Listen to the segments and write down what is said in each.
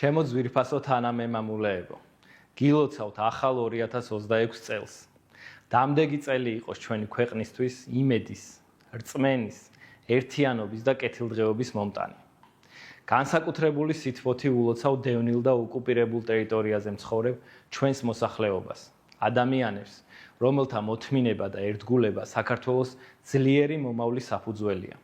ჩემო ძვირფასო თანამემამულეებო, გილოცავთ ახალ 2026 წელს. დამდეგი წელი იყოს ჩვენი ქვეყნისთვის იმედის, რწმენის, ერთიანობის და კეთილდღეობის მომტანი. განსაკუთრებული სითბოთი ულოცავ დევნილ და ოკუპირებულ ტერიტორიაზე მცხოვრებ ჩვენს მოსახლეობას, ადამიანებს, რომელთა მოთმინება და ერთგულება საქართველოს ძლიერი მომავლის საფუძველია.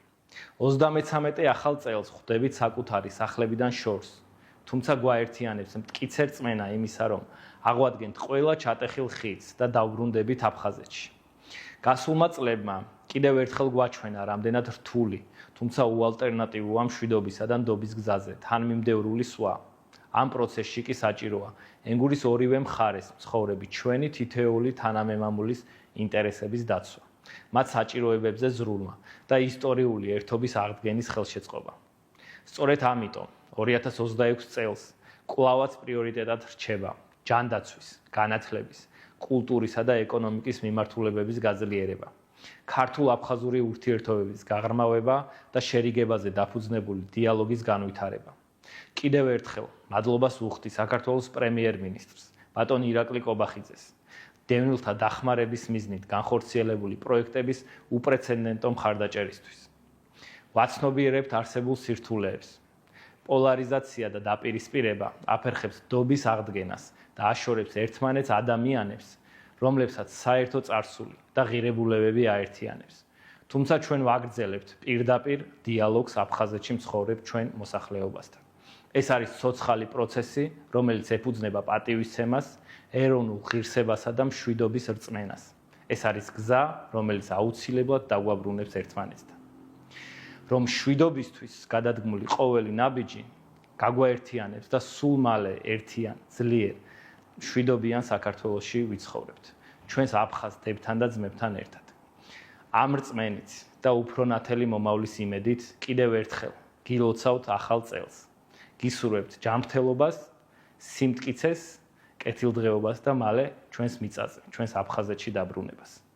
33 ახალ წელს ხვდებით საკუთარი სახლებიდან შორს. თუმცა გვაერთიანებს მტკიცე რწმენა იმისა, რომ აღვადგენთ ყველა ჩატეხილ ხიდს და დავბრუნდებით აფხაზეთში. გასულმა წლებმა კიდევ ერთხელ გვაჩვენა რამდენად რთული, თუმცა უალტერნატივოა მშვიდობისა და ნდობის გზაზე თანმიმდევრული სვლა. ამ პროცესში კი საჭიროა ენგურის ორივე მხარეს მცხოვრები ჩვენი თითოეული თანამემამულის ინტერესების დაცვა, მათ საჭიროებებზე ზრუნვა და ისტორიული ერთობის აღდგენის ხელშეწყობა. სწორედ ამიტომ 2026 წელს კვლავაც პრიორიტეტად რჩება ჯანდაცვის, განათლების, კულტურისა და ეკონომიკის მიმართულებების გაძლიერება, ქართულ-აფხაზური ურთიერთობების გაღრმავება და შერიგებაზე დაფუძნებული დიალოგის განვითარება. კიდევ ერთხელ მადლობას ვუხდი საქართველოს პრემიერ-მინისტრს, ბატონ ირაკლი კობახიძეს, დევნილთა დახმარების მიზნით განხორციელებული პროექტების უპრეცედენტო მხარდაჭერისთვის. ვაცნობიერებთ არსებულ სირთულეებს. პოლარიზაცია და დაპირისპირება აფერხებს ნდობის აღდგენას და აშორებს ერთმანეთს ადამიანებს, რომლებსაც საერთო წარსული და ღირებულებები აერთიანებს. თუმცა ჩვენ ვაგრძელებთ პირდაპირ დიალოგს აფხაზეთში მცხოვრებ ჩვენ მოსახლეობასთან. ეს არის ცოცხალი პროცესი, რომელიც ეფუძნება პატივისცემას, ეროვნულ ღირსებასა და მშვიდობის რწმენას. ეს არის გზა, რომელიც აუცილებლად დაგვაბრუნებს ერთმანეთთან. რომ მშვიდობისთვის გადადგმული ყოველი ნაბიჯი გაგვაერთიანებს და სულ მალე ერთიან, ძლიერ, მშვიდობიან საქართველოში ვიცხოვრებთ, ჩვენს აფხაზ დებთან და ძმებთან ერთად. ამ რწმენით და უფრო ნათელი მომავლის იმედით კიდევ ერთხელ გილოცავთ ახალ წელს. გისურვებთ ჯანმრთელობას, სიმტკიცეს, კეთილდღეობას და მალე ჩვენს მიწაზე, ჩვენს აფხაზეთში დაბრუნებას.